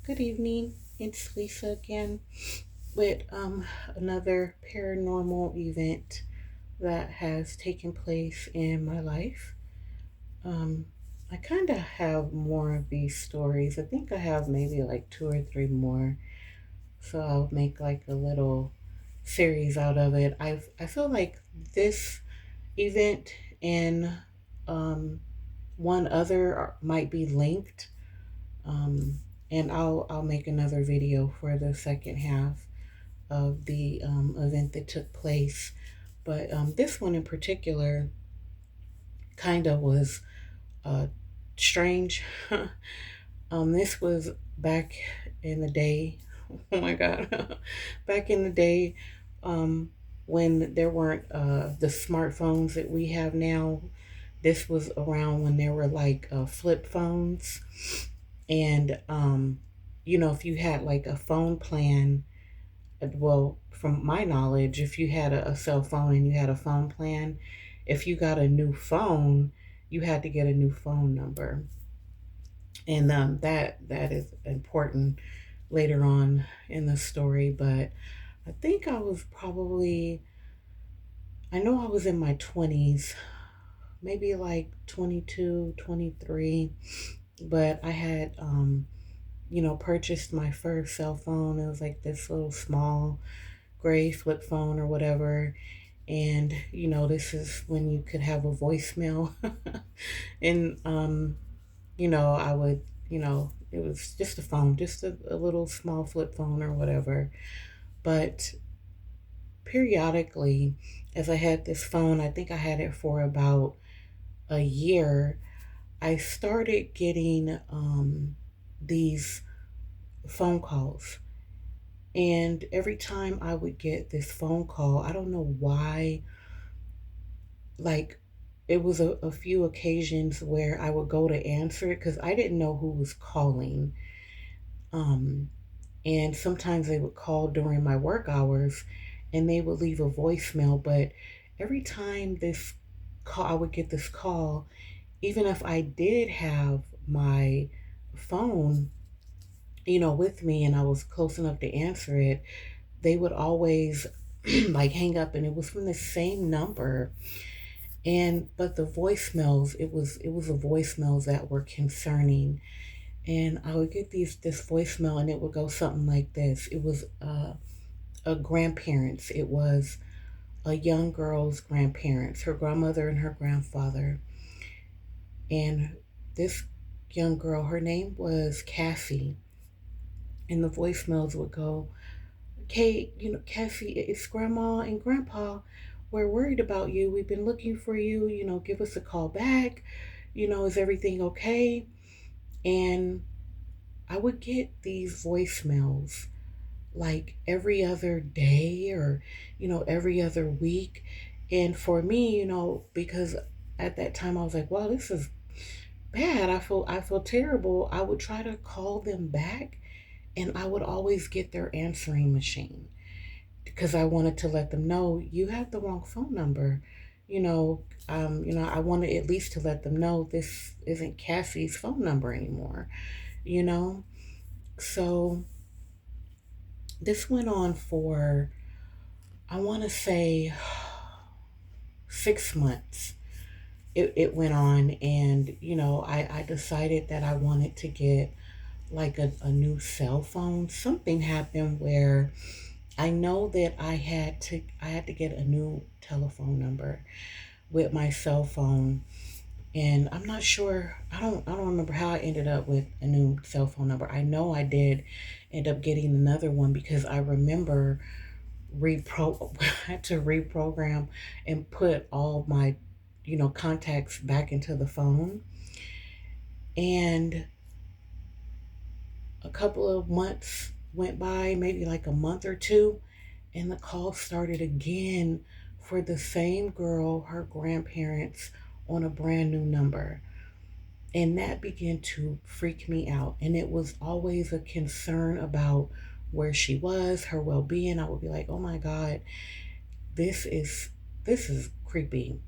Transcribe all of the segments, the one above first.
Good evening. It's Lisa again with another paranormal event that has taken place in my life. Um, I kind of have more of these stories. I think I have maybe like two or three more, so I'll make like a little series out of it. I feel like this event and um, one other might be linked. Um, and I'll make another video for the second half of the event that took place. But this one in particular kind of was uh, strange. This was back in the day. Oh my God. Back in the day um, when there weren't the smartphones that we have now. This was around when there were like flip phones. And, if you had like a phone plan, well, from my knowledge, if you had a cell phone and you had a phone plan, if you got a new phone, you had to get a new phone number. And that is important later on in the story. But I think I know I was in my 20s, maybe like 22, 23. But I had purchased my first cell phone. It was like this little small gray flip phone or whatever. And, this is when you could have a voicemail. And, I would, it was just a phone, just a little small flip phone or whatever. But periodically, as I had this phone, I think I had it for about a year, I started getting these phone calls. And every time I would get this phone call, I don't know why, like it was a few occasions where I would go to answer it because I didn't know who was calling. Um, and sometimes they would call during my work hours and they would leave a voicemail. But every time I would get this call, even if I did have my phone, with me and I was close enough to answer it, they would always like hang up and it was from the same number. And but the voicemails, it was the voicemails that were concerning. And I would get this voicemail and it would go something like this. It was a grandparents. It was a young girl's grandparents, her grandmother and her grandfather. And this young girl, her name was Cassie. And the voicemails would go, Kate, Cassie, it's grandma and grandpa. We're worried about you. We've been looking for you. Give us a call back. Is everything okay? And I would get these voicemails like every other day or, every other week. And for me, because at that time I was like, wow, this is bad. I feel terrible. I would try to call them back and I would always get their answering machine because I wanted to let them know you have the wrong phone number. I wanted at least to let them know this isn't Cassie's phone number anymore, you know? So this went on for, I want to say, 6 months. It went on, and I decided that I wanted to get like a new cell phone. Something happened where I know that I had to get a new telephone number with my cell phone, and I'm not sure. I don't remember how I ended up with a new cell phone number. I know I did end up getting another one because I remember repro I had to reprogram and put all my contacts back into the phone. And a couple of months went by, maybe like a month or two, and the call started again for the same girl, her grandparents, on a brand new number. And that began to freak me out. And it was always a concern about where she was, her well being. I would be like, oh my God, this is this is creepy,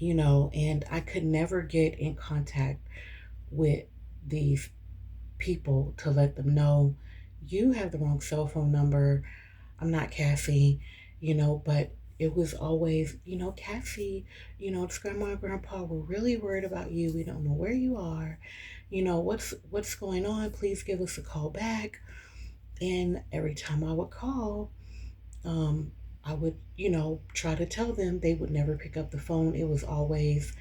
and I could never get in contact with these people to let them know you have the wrong cell phone number. I'm not Cassie, but it was always, Cassie, it's grandma and grandpa. We're really worried about you. We don't know where you are. What's going on? Please give us a call back. And every time I would call, um, I would, try to tell them. They would never pick up the phone. It was always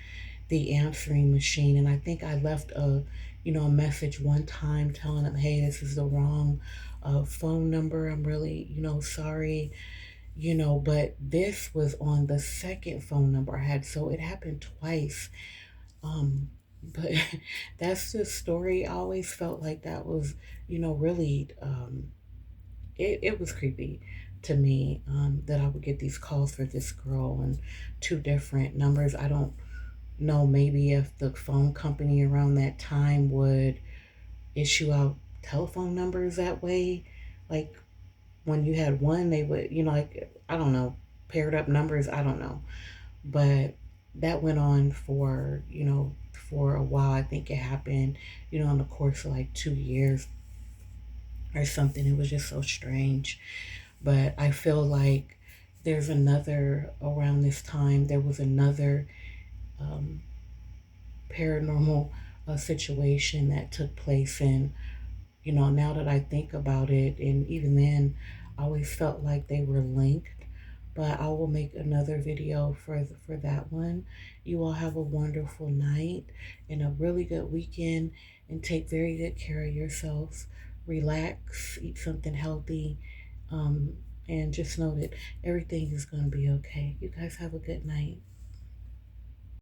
the answering machine. And I think I left a message one time telling them, hey, this is the wrong phone number. I'm really, sorry, but this was on the second phone number I had. So it happened twice. But that's the story. I always felt like that was, really, it was creepy to me, that I would get these calls for this girl and two different numbers. I don't know, maybe if the phone company around that time would issue out telephone numbers that way. Like when you had one, they would, like, I don't know, paired up numbers. I don't know. But that went on for a while. I think it happened, in the course of like 2 years or something. It was just so strange. But I feel like there's another, around this time, there was another um, paranormal situation that took place. And, now that I think about it, and even then, I always felt like they were linked. But I will make another video for that one. You all have a wonderful night and a really good weekend, and take very good care of yourselves. Relax, eat something healthy, and just know that everything is going to be okay. You guys have a good night.